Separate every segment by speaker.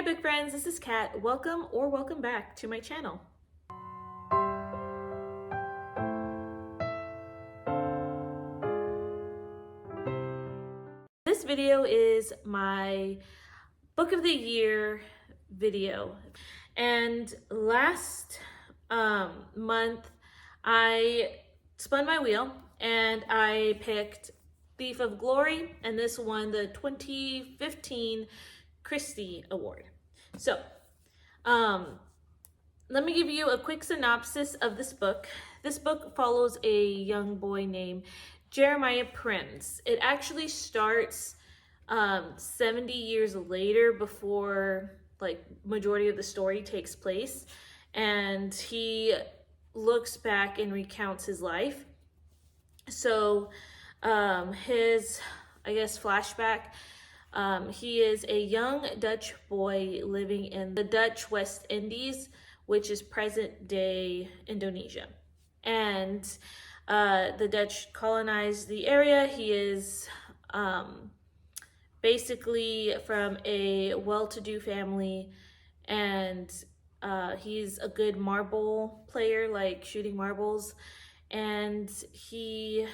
Speaker 1: Hi book friends, this is Kat. Welcome or welcome back to my channel. This video is my book of the year video, and last month I spun my wheel and I picked Thief of Glory, and this won the 2015 Christy Award. So let me give you a quick synopsis of this book. This book follows a young boy named Jeremiah Prince. It actually starts 70 years later, before like majority of the story takes place, and he looks back and recounts his life. So his, I guess, flashback, he is a young Dutch boy living in the Dutch West Indies, which is present day Indonesia. And the Dutch colonized the area. He is basically from a well-to-do family, and he's a good marble player, like shooting marbles. And he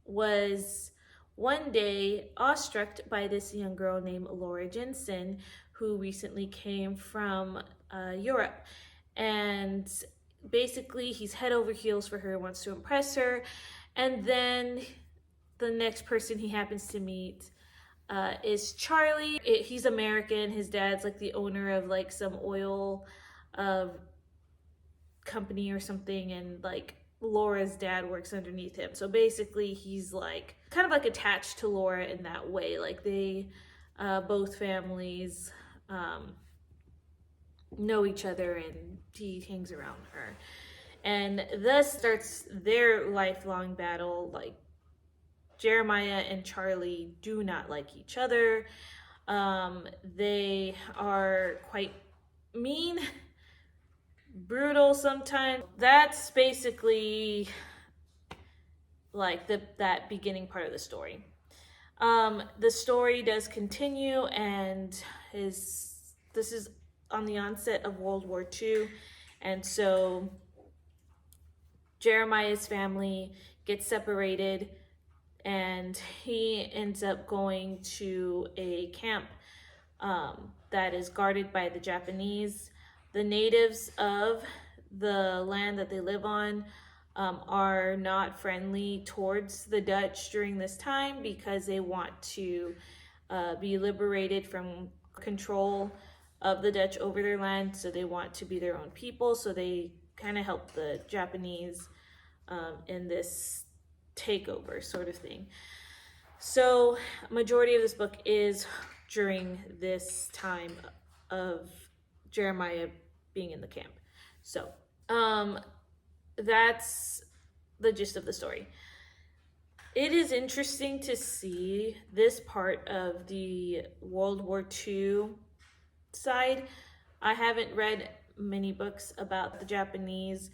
Speaker 1: was one day awestruck by this young girl named Laura Jensen, who recently came from Europe. And basically he's head over heels for her, wants to impress her. And then the next person he happens to meet is Charlie. He's American. His dad's like the owner of like some oil company or something, and like Laura's dad works underneath him. So basically he's like kind of like attached to Laura in that way. Like they both families know each other, and he hangs around her. And thus starts their lifelong battle. Like Jeremiah and Charlie do not like each other. They are quite mean, brutal sometimes. That's basically like that beginning part of the story. The story does continue, and this is on the onset of World War II, and so Jeremiah's family gets separated, and he ends up going to a camp that is guarded by the Japanese. The natives of the land that they live on are not friendly towards the Dutch during this time, because they want to be liberated from control of the Dutch over their land. So they want to be their own people. So they kind of help the Japanese in this takeover sort of thing. So majority of this book is during this time of Jeremiah being in the camp. So that's the gist of the story. It is interesting to see this part of the World War II side. I haven't read many books about the Japanese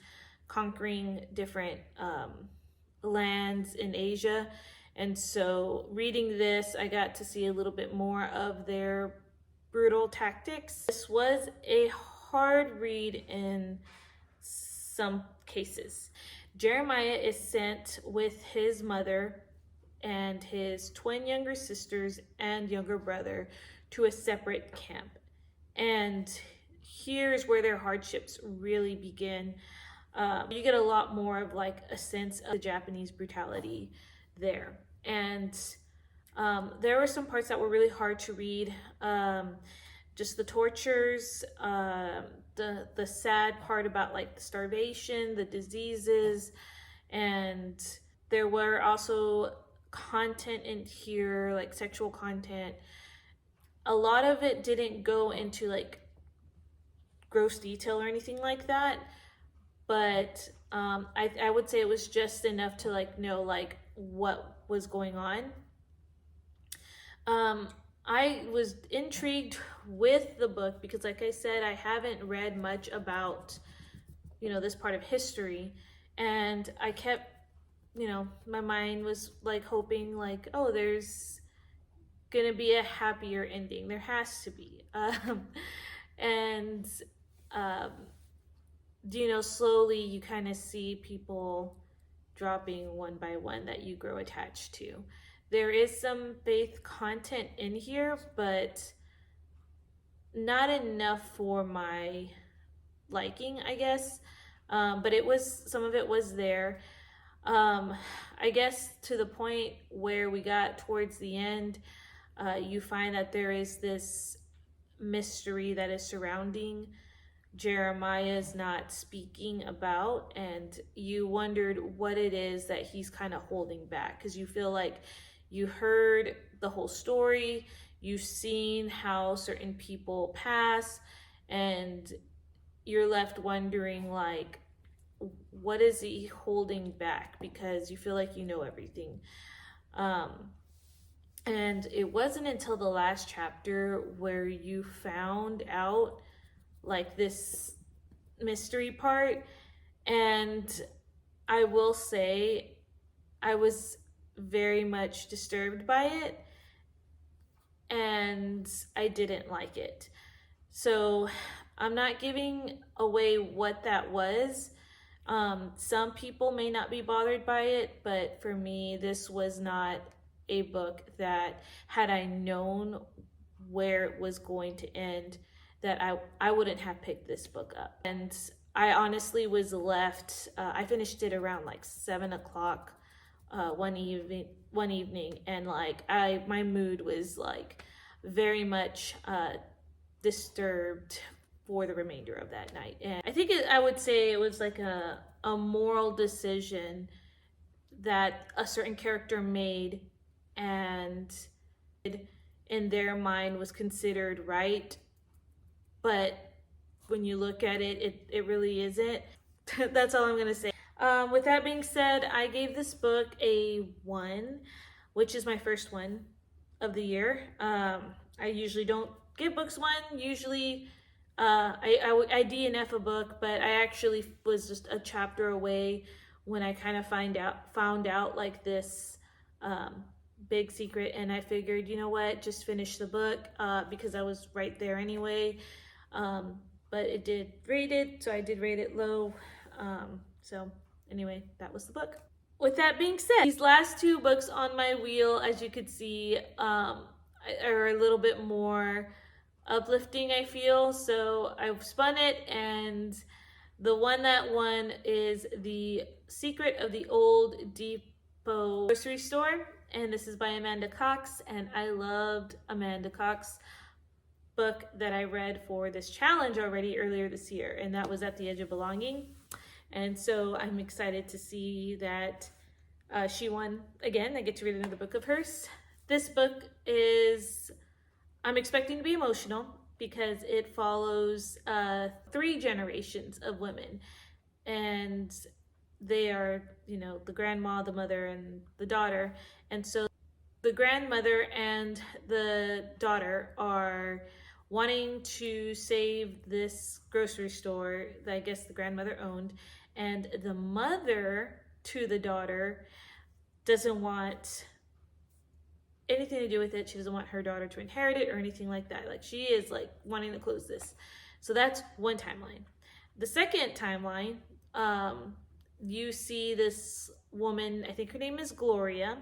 Speaker 1: conquering different lands in Asia, and so reading this, I got to see a little bit more of their brutal tactics. This was a hard read in some cases. Jeremiah is sent with his mother and his twin younger sisters and younger brother to a separate camp. And here's where their hardships really begin. You get a lot more of like a sense of the Japanese brutality there. And there were some parts that were really hard to read. Just the tortures, the sad part about like the starvation, the diseases, and there were also content in here, like sexual content. A lot of it didn't go into like gross detail or anything like that, but I would say it was just enough to like know like what was going on. I was intrigued with the book because, like I said, I haven't read much about, this part of history, and I kept, my mind was like hoping like, oh, there's gonna be a happier ending. There has to be. And um, slowly you kind of see people dropping one by one that you grow attached to. There is some faith content in here, but not enough for my liking, I guess. But some of it was there. I guess to the point where we got towards the end, you find that there is this mystery that is surrounding Jeremiah's not speaking about, and you wondered what it is that he's kind of holding back, because you feel like you heard the whole story, you've seen how certain people pass, and you're left wondering, like, what is he holding back, because you feel like you know everything. And it wasn't until the last chapter where you found out like this mystery part, and I will say I was very much disturbed by it, and I didn't like it. So I'm not giving away what that was. Some people may not be bothered by it, but for me, this was not a book that, had I known where it was going to end, that I wouldn't have picked this book up. And I honestly was left, I finished it around like 7 o'clock one evening, and like my mood was like very much disturbed for the remainder of that night. And I think I would say it was like a moral decision that a certain character made, and in their mind was considered right, but when you look at it, it really isn't. That's all I'm gonna say. With that being said, I gave this book a 1, which is my first one of the year. I usually don't give books 1. Usually I DNF a book, but I actually was just a chapter away when I kind of found out like this big secret, and I figured, you know what, just finish the book because I was right there anyway. But it did rate it, so I did rate it low. So anyway, that was the book. With that being said, these last 2 books on my wheel, as you could see, are a little bit more uplifting, I feel. So I've spun it, and the one that won is The Secret of the Old Depot Grocery Store, and this is by Amanda Cox, and I loved Amanda Cox book that I read for this challenge already earlier this year, and that was At the Edge of Belonging. And so I'm excited to see that she won again. I get to read another book of hers. This book is, I'm expecting to be emotional because it follows 3 generations of women, and they are, the grandma, the mother, and the daughter. And so the grandmother and the daughter are wanting to save this grocery store that I guess the grandmother owned, and the mother to the daughter doesn't want anything to do with it. She doesn't want her daughter to inherit it or anything like that. Like, she is like wanting to close this. So that's one timeline. The second timeline, you see this woman, I think her name is Gloria,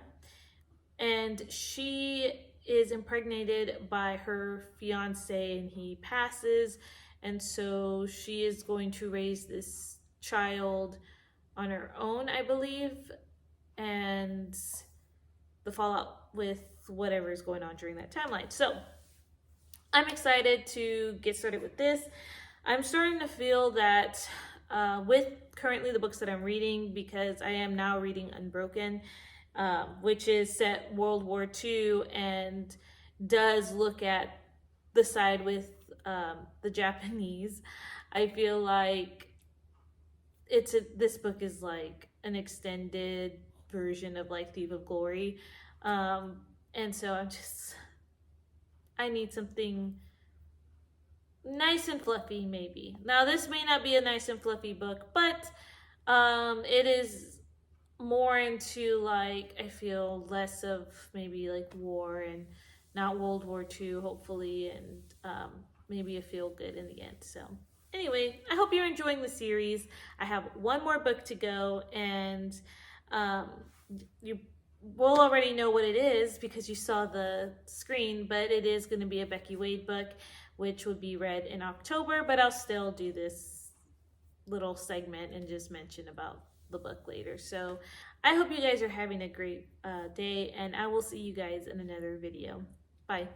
Speaker 1: and she is impregnated by her fiance, and he passes, and so she is going to raise this child on her own, I believe, and the fallout with whatever is going on during that timeline. So I'm excited to get started with this. I'm starting to feel that with currently the books that I'm reading, because I am now reading Unbroken, which is set World War II and does look at the side with the Japanese. I feel like this book is like an extended version of like Thief of Glory, and so I need something nice and fluffy, maybe. Now, this may not be a nice and fluffy book, but it is more into, like, I feel less of maybe like war, and not World War II, hopefully, and maybe a feel good in the end. So anyway, I hope you're enjoying the series. I have one more book to go, and you will already know what it is because you saw the screen, but it is going to be a Becky Wade book, which would be read in October, but I'll still do this little segment and just mention about the book later. So I hope you guys are having a great day, and I will see you guys in another video. Bye.